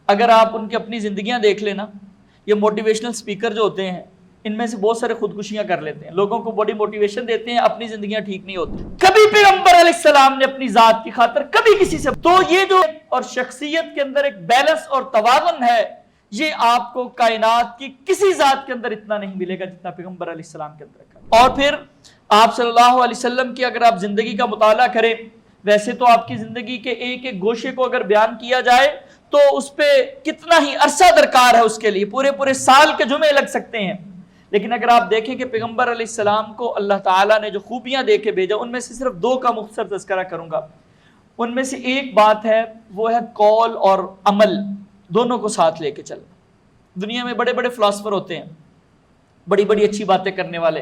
اگر آپ ان کی اپنی زندگیاں دیکھ لینا، یہ موٹیویشنل سپیکر جو ہوتے ہیں ان میں سے بہت سارے خودکشیاں کر لیتے ہیں، لوگوں کو بڑی موٹیویشن دیتے ہیں، اپنی زندگیاں ٹھیک نہیں ہوتی۔ کبھی پیغمبر علیہ السلام نے اپنی ذات کی خاطر کبھی کسی سے، تو یہ جو اور شخصیت کے اندر ایک بیلنس اور توازن ہے، یہ آپ کو کائنات کی کسی ذات کے اندر اتنا نہیں ملے گا جتنا پیغمبر علیہ السلام کے اندر ہے۔ اور پھر آپ صلی اللہ علیہ وسلم کی اگر آپ زندگی کا مطالعہ کریں، ویسے تو آپ کی زندگی کے ایک ایک گوشے کو اگر بیان کیا جائے تو اس پہ کتنا ہی عرصہ درکار ہے، اس کے لیے پورے سال کے جمعے لگ سکتے ہیں، لیکن اگر آپ دیکھیں کہ پیغمبر علیہ السلام کو اللہ تعالیٰ نے جو خوبیاں دے کے بھیجا، ان میں سے صرف 2 کا مختصر تذکرہ کروں گا۔ ان میں سے ایک بات ہے، وہ ہے قول اور عمل دونوں کو ساتھ لے کے چلنا۔ دنیا میں بڑے بڑے فلاسفر ہوتے ہیں، بڑی بڑی اچھی باتیں کرنے والے،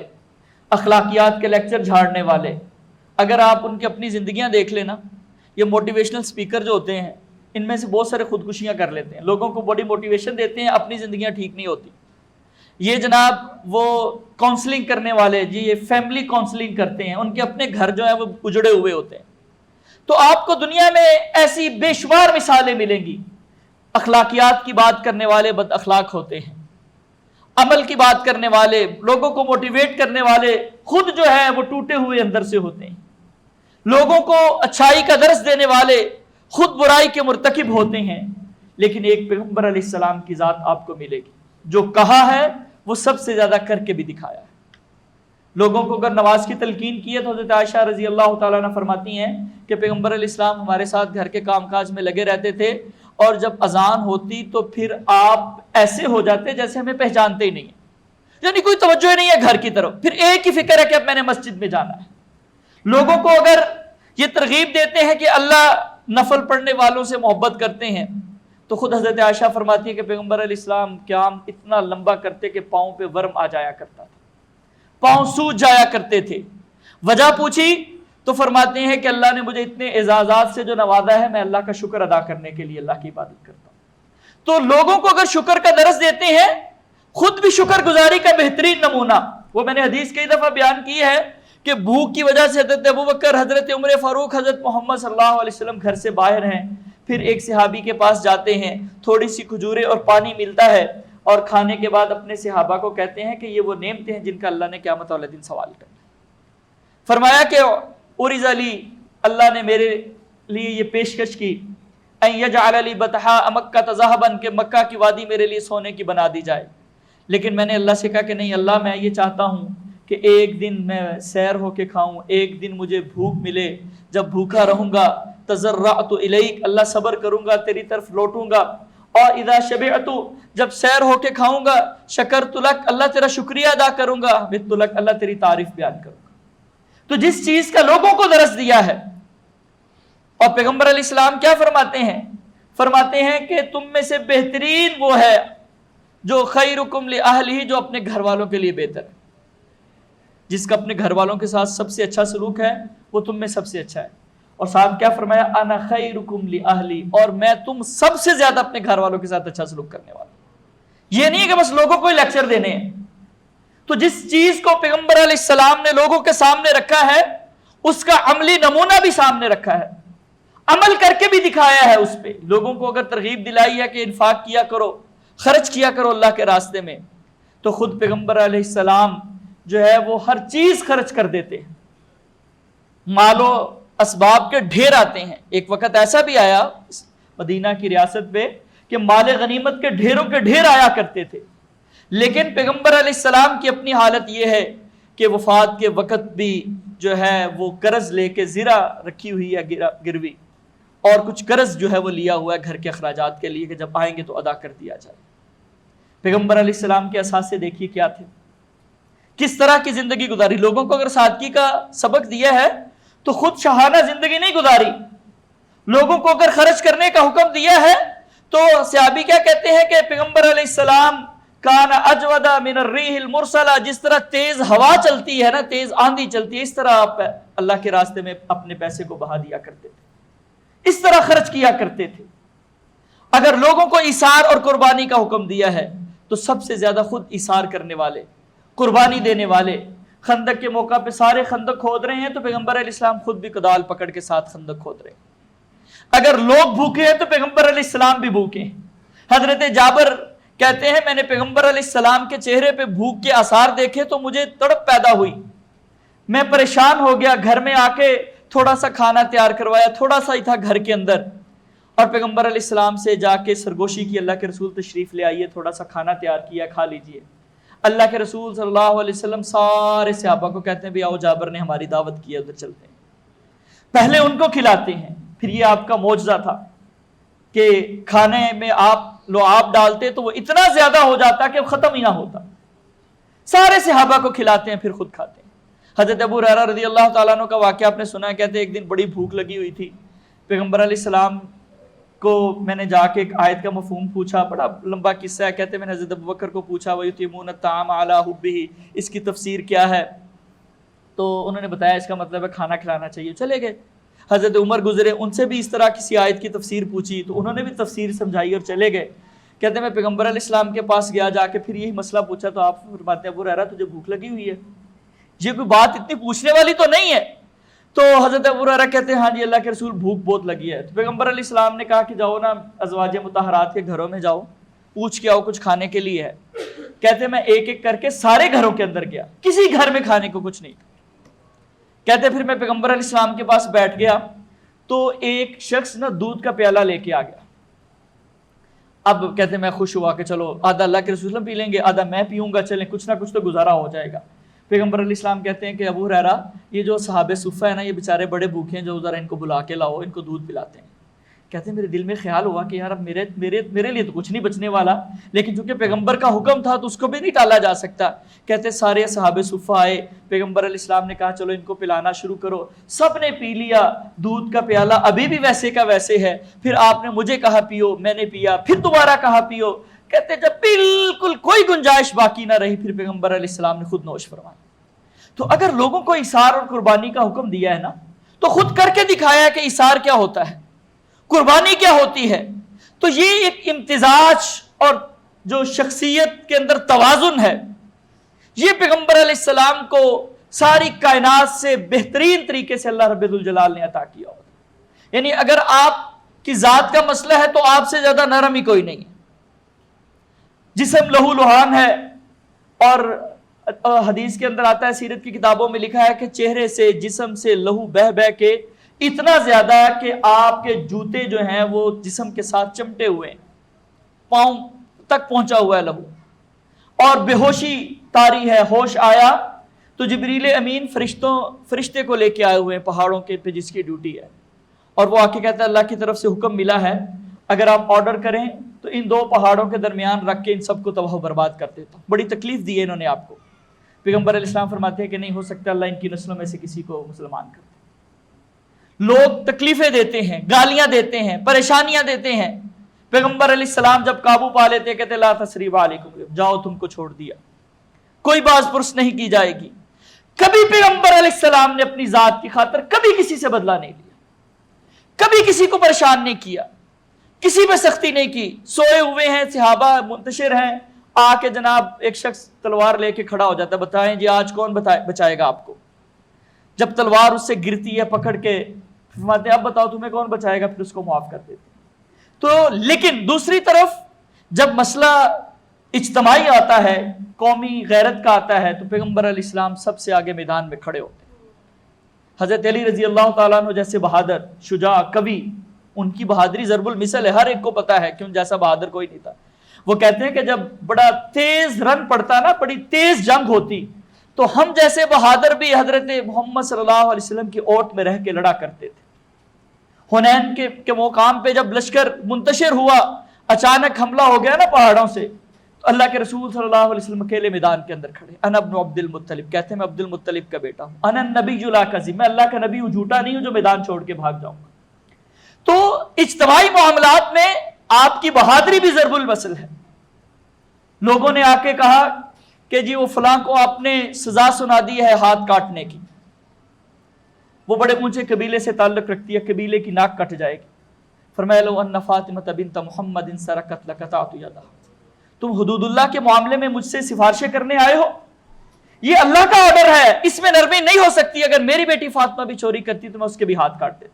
اخلاقیات کے لیکچر جھاڑنے والے، اگر آپ ان کی اپنی زندگیاں دیکھ لینا، یہ موٹیویشنل سپیکر جو ہوتے ہیں ان میں سے بہت سارے خودکشیاں کر لیتے ہیں، لوگوں کو بڑی موٹیویشن دیتے ہیں، اپنی زندگیاں ٹھیک نہیں ہوتی۔ یہ جناب وہ کاؤنسلنگ کرنے والے، جی یہ فیملی کاؤنسلنگ کرتے ہیں، ان کے اپنے گھر جو ہیں وہ اجڑے ہوئے ہوتے ہیں۔ تو آپ کو دنیا میں ایسی بے شمار مثالیں ملیں گی۔ اخلاقیات کی بات کرنے والے بد اخلاق ہوتے ہیں، عمل کی بات کرنے والے، لوگوں کو موٹیویٹ کرنے والے خود جو ہے وہ ٹوٹے ہوئے اندر سے ہوتے ہیں، لوگوں کو اچھائی کا درس دینے والے خود برائی کے مرتکب ہوتے ہیں۔ لیکن ایک پیغمبر علیہ السلام کی ذات آپ کو ملے گی، جو کہا ہے وہ سب سے زیادہ کر کے بھی دکھایا ہے۔ لوگوں کو اگر نماز کی تلقین کی ہے تو حضرت عائشہ رضی اللہ تعالیٰ عنہ فرماتی ہیں کہ پیغمبر علیہ السلام ہمارے ساتھ گھر کے کام کاج میں لگے رہتے تھے، اور جب اذان ہوتی تو پھر آپ ایسے ہو جاتے جیسے ہمیں پہچانتے ہی نہیں ہیں، یعنی کوئی توجہ ہی نہیں ہے گھر کی طرف، پھر ایک ہی فکر ہے کہ اب میں نے مسجد میں جانا ہے۔ لوگوں کو اگر یہ ترغیب دیتے ہیں کہ اللہ نفل پڑھنے والوں سے محبت کرتے ہیں، تو خود حضرت عائشہ فرماتی ہے کہ پیغمبر علیہ السلام قیام اتنا لمبا کرتے کہ پاؤں پہ ورم آ جایا کرتا تھا، پاؤں سوج جایا کرتے تھے۔ وجہ پوچھی تو فرماتے ہیں کہ اللہ نے مجھے اتنے اعزازات سے جو نوازا ہے، میں اللہ کا شکر ادا کرنے کے لیے اللہ کی عبادت کرتا ہوں۔ تو لوگوں کو اگر شکر کا درس دیتے ہیں، خود بھی شکر گزاری کا بہترین نمونہ، وہ میں نے حدیث کئی دفعہ بیان کی ہے کہ بھوک کی وجہ سے حضرت ابوبکر، حضرت عمر فاروق، حضرت محمد صلی اللہ علیہ وسلم گھر سے باہر ہیں، پھر ایک صحابی کے پاس جاتے ہیں، تھوڑی سی کھجوریں اور پانی ملتا ہے، اور کھانے کے بعد اپنے صحابہ کو کہتے ہیں کہ یہ وہ نعمتیں ہیں جن کا اللہ نے قیامت والے دن سوال کرنا۔ فرمایا کہ عرض علی، اللہ نے میرے لیے یہ پیشکش کی، ان یجعل لی بطحاء مکہ ذہبا، کہ مکہ کی وادی میرے لیے سونے کی بنا دی جائے، لیکن میں نے اللہ سے کہا کہ نہیں اللہ، میں یہ چاہتا ہوں کہ ایک دن میں سیر ہو کے کھاؤں، ایک دن مجھے بھوک ملے، جب بھوکا رہوں گا تضرعت الیک، اللہ صبر کروں گا، تیری طرف لوٹوں گا، اور اذا شبعت، جب سیر ہو کے کھاؤں گا، شکرت لک، اللہ تیرا شکریہ ادا کروں گا، مت لک، اللہ تیری تعریف بیان کروں گا۔ تو جس چیز کا لوگوں کو درس دیا ہے، اور پیغمبر علیہ السلام کیا فرماتے ہیں؟ فرماتے ہیں کہ تم میں سے بہترین وہ ہے جو خیرکم لأہلہ، جو اپنے گھر والوں کے لیے بہتر ہے، جس کا اپنے گھر والوں کے ساتھ سب سے اچھا سلوک ہے وہ تم میں سب سے اچھا ہے۔ اور ساتھ کیا فرمایا؟ انا خیرکم لأہلی، اور میں تم سب سے زیادہ اپنے گھر والوں کے ساتھ اچھا سلوک کرنے والا ہوں۔ یہ نہیں ہے کہ بس لوگوں کو لیکچر دینے ہیں۔ تو جس چیز کو پیغمبر علیہ السلام نے لوگوں کے سامنے رکھا ہے، اس کا عملی نمونہ بھی سامنے رکھا ہے، عمل کر کے بھی دکھایا ہے اس پہ۔ لوگوں کو اگر ترغیب دلائی ہے کہ انفاق کیا کرو، خرچ کیا کرو اللہ کے راستے میں، تو خود پیغمبر علیہ السلام جو ہے وہ ہر چیز خرچ کر دیتے ہیں، مال و اسباب کے ڈھیر آتے ہیں۔ ایک وقت ایسا بھی آیا مدینہ کی ریاست پہ کہ مال غنیمت کے ڈھیروں کے ڈھیر آیا کرتے تھے، لیکن پیغمبر علیہ السلام کی اپنی حالت یہ ہے کہ وفات کے وقت بھی جو ہے وہ قرض لے کے زرہ رکھی ہوئی ہے گروی، اور کچھ قرض جو ہے وہ لیا ہوا ہے گھر کے اخراجات کے لیے کہ جب آئیں گے تو ادا کر دیا جائے۔ پیغمبر علیہ السلام کے اثاثے دیکھیے کیا تھے، کس طرح کی زندگی گزاری۔ لوگوں کو اگر سادگی کا سبق دیا ہے تو خود شاہانہ زندگی نہیں گزاری۔ لوگوں کو اگر خرچ کرنے کا حکم دیا ہے تو صحابی کیا کہتے ہیں کہ پیغمبر علیہ السلام کان اجود من الریح المرسلہ، جس طرح تیز ہوا چلتی ہے نا، تیز آندھی چلتی ہے، اس طرح آپ اللہ کے راستے میں اپنے پیسے کو بہا دیا کرتے تھے، اس طرح خرچ کیا کرتے تھے۔ اگر لوگوں کو ایثار اور قربانی کا حکم دیا ہے تو سب سے زیادہ خود ایثار کرنے والے، قربانی دینے والے۔ خندق کے موقع پہ سارے خندق کھود رہے ہیں تو پیغمبر علیہ السلام خود بھی کدال پکڑ کے ساتھ خندق کھود رہے ہیں۔ اگر لوگ بھوکے ہیں تو پیغمبر علیہ السلام بھی بھوکے ہیں۔ حضرت جابر کہتے ہیں میں نے پیغمبر علیہ السلام کے چہرے پہ بھوک کے آثار دیکھے تو مجھے تڑپ پیدا ہوئی، میں پریشان ہو گیا، گھر میں آ کے تھوڑا سا کھانا تیار کروایا، تھوڑا سا ہی تھا گھر کے اندر، اور پیغمبر علیہ السلام سے جا کے سرگوشی کی، اللہ کے رسول تشریف لے آئیے، تھوڑا سا کھانا تیار کیا، کھا لیجئے۔ اللہ کے رسول صلی اللہ علیہ وسلم سارے صحابہ کو کہتے ہیں بھی آؤ، جابر نے ہماری دعوت کی ہے، ادھر چلتے ہیں۔ پہلے ان کو کھلاتے ہیں، پھر یہ آپ کا معجزہ تھا کہ کھانے میں آپ ڈالتے تو وہ اتنا زیادہ ہو جاتا کہ ختم ہی نہ ہوتا، سارے صحابہ کو کھلاتے ہیں پھر خود کھاتے ہیں۔ حضرت ابو ہریرہ رضی اللہ تعالیٰ عنہ کا واقعہ آپ نے سنا ہے، کہتے ہیں ایک دن بڑی بھوک لگی ہوئی تھی، پیغمبر علیہ السلام کو میں نے جا کے ایک آیت کا مفہوم پوچھا، بڑا لمبا قصہ ہے، کہتے ہیں میں نے حضرت ابوبکر کو پوچھا وَيُطْعِمُونَ الطَّعَامَ عَلَىٰ حُبِّهِ، اس کی تفسیر کیا ہے؟ تو انہوں نے بتایا اس کا مطلب ہے کھانا کھلانا چاہیے، چلے گئے۔ حضرت عمر گزرے، ان سے بھی اس طرح کسی آیت کی تفسیر پوچھی تو انہوں نے بھی تفسیر سمجھائی اور چلے گئے۔ کہتے ہیں میں پیغمبر علیہ السلام کے پاس گیا، جا کے پھر یہی مسئلہ پوچھا تو آپ فرماتے ہیں ابو ہریرہ تجھے بھوک لگی ہوئی ہے؟ یہ کوئی بات اتنی پوچھنے والی تو نہیں ہے۔ تو حضرت ابو ہریرہ کہتے ہیں ہاں جی اللہ کے رسول بھوک بہت لگی ہے۔ تو پیغمبر علیہ السلام نے کہا کہ جاؤ نا ازواج مطہرات کے گھروں میں جاؤ، پوچھ کے آؤ کچھ کھانے کے لیے ہے۔ کہتے ہیں میں ایک ایک کر کے سارے گھروں کے اندر گیا، کسی گھر میں کھانے کو کچھ نہیں۔ کہتے پھر میں پیغمبر علیہ السلام کے پاس بیٹھ گیا تو ایک شخص نا دودھ کا پیالہ لے کے آ گیا۔ اب کہتے میں خوش ہوا کہ چلو آدھا اللہ کے رسول پی لیں گے، آدھا میں پیوں گا، چلیں کچھ نہ کچھ تو گزارا ہو جائے گا۔ پیغمبر علیہ السلام کہتے ہیں کہ ابو ہریرہ یہ جو صحابہ صفہ ہے نا، یہ بیچارے بڑے بھوکے ہیں، جو ذرا ان کو بلا کے لاؤ، ان کو دودھ پلاتے ہیں۔ کہتے ہیں میرے دل میں خیال ہوا کہ یار اب میرے لیے تو کچھ نہیں بچنے والا، لیکن چونکہ پیغمبر کا حکم تھا تو اس کو بھی نہیں ٹالا جا سکتا۔ کہتے سارے صحابہ صفہ آئے، پیغمبر علیہ السلام نے کہا چلو ان کو پلانا شروع کرو، سب نے پی لیا، دودھ کا پیالہ ابھی بھی ویسے کا ویسے ہے۔ پھر آپ نے مجھے کہا پیو، میں نے پیا، پھر دوبارہ کہا پیو۔ کہتے جب بالکل کوئی گنجائش باقی نہ رہی پھر پیغمبر علیہ السلام نے خود نوش فرمایا۔ تو اگر لوگوں کو ایثار اور قربانی کا حکم دیا ہے نا تو خود کر کے دکھایا ہے کہ ایثار کیا ہوتا ہے، قربانی کیا ہوتی ہے۔ تو یہ ایک امتزاج اور جو شخصیت کے اندر توازن ہے، یہ پیغمبر علیہ السلام کو ساری کائنات سے بہترین طریقے سے اللہ رب الجلال نے عطا کیا ہوتا۔ یعنی اگر آپ کی ذات کا مسئلہ ہے تو آپ سے زیادہ نرم ہی کوئی نہیں ہے۔ جسم لہو لہان ہے، اور حدیث کے اندر آتا ہے، سیرت کی کتابوں میں لکھا ہے کہ چہرے سے جسم سے لہو بہ بہ کے اتنا زیادہ کہ آپ کے جوتے جو ہیں وہ جسم کے ساتھ چمٹے ہوئے ہیں، پاؤں تک پہنچا ہوا ہے لہو، اور بے ہوشی طاری ہے۔ ہوش آیا تو جبریل امین فرشتے کو لے کے آئے ہوئے ہیں پہاڑوں کے پہ، جس کی ڈیوٹی ہے، اور وہ آ کے کہتا ہے اللہ کی طرف سے حکم ملا ہے اگر آپ آرڈر کریں تو ان دو پہاڑوں کے درمیان رکھ کے ان سب کو تباہ و برباد کر دیتا ہوں۔ بڑی تکلیف دی ہے انہوں نے آپ کو۔ پیغمبر علیہ السلام فرماتے ہیں کہ نہیں ہو سکتا اللہ ان کی نسلوں میں سے کسی کو مسلمان کر دے۔ لوگ تکلیفیں دیتے ہیں، گالیاں دیتے ہیں، پریشانیاں دیتے ہیں، پیغمبر علیہ السلام جب قابو پا لیتے ہیں کہتے لا تثریب علیکم، جاؤ تم کو چھوڑ دیا، کوئی باز پرس نہیں کی جائے گی۔ کبھی پیغمبر علیہ السلام نے اپنی ذات کی خاطر کبھی کسی سے بدلہ نہیں لیا، کبھی کسی کو پریشان نہیں کیا، کسی پہ سختی نہیں کی۔ سوئے ہوئے ہیں صحابہ منتشر ہیں، آ کے جناب ایک شخص تلوار لے کے کھڑا ہو جاتا ہے، بتائیں جی آج کون بچائے گا آپ کو؟ جب تلوار اس سے گرتی ہے پکڑ کے، فرماتے ہیں اب بتاؤ تمہیں کون بچائے گا، پھر اس کو معاف کر دیتے۔ تو لیکن دوسری طرف جب مسئلہ اجتماعی آتا ہے، قومی غیرت کا آتا ہے، تو پیغمبر علیہ السلام سب سے آگے میدان میں کھڑے ہوتے ہیں۔ حضرت علی رضی اللہ تعالیٰ عنہ جیسے بہادر، شجاع، کبھی، ان کی بہادری ضرب المثل ہے، ہر ایک کو پتا ہے کہ ان جیسا بہادر کوئی نہیں تھا۔ وہ کہتے ہیں کہ جب بڑا تیز رن پڑتا نا، بڑی تیز جنگ ہوتی، تو ہم جیسے بہادر بھی حضرت محمد صلی اللہ علیہ وسلم کی اوٹ میں رہ کے لڑا کرتے تھے۔ حنین کے مقام پہ جب لشکر منتشر ہوا، اچانک حملہ ہو گیا نا پہاڑوں سے، تو اللہ کے رسول صلی اللہ علیہ وسلم اکیلے میدان کے اندر کھڑے، انا ابن عبد المطلب، کہتے ہیں میں عبد المطلب کا بیٹا ہوں، انا النبی لا کذب، میں اللہ کا نبی ہوں، جھوٹا نہیں ہوں جو میدان چھوڑ کے بھاگ جاؤں گا۔ تو اجتماعی معاملات میں آپ کی بہادری بھی ضرب المثل ہے۔ لوگوں نے آ کے کہا کہ جی وہ فلاں کو آپ نے سزا سنا دی ہے ہاتھ کاٹنے کی، وہ بڑے اونچے قبیلے سے تعلق رکھتی ہے، قبیلے کی ناک کٹ جائے گی۔ فرمایا لو ان فاطمہ بنت محمد سرقت لقطعت یدہا، تم حدود اللہ کے معاملے میں مجھ سے سفارشیں کرنے آئے ہو، یہ اللہ کا آرڈر ہے، اس میں نرمی نہیں ہو سکتی، اگر میری بیٹی فاطمہ بھی چوری کرتی تو میں اس کے بھی ہاتھ کاٹ دیتا۔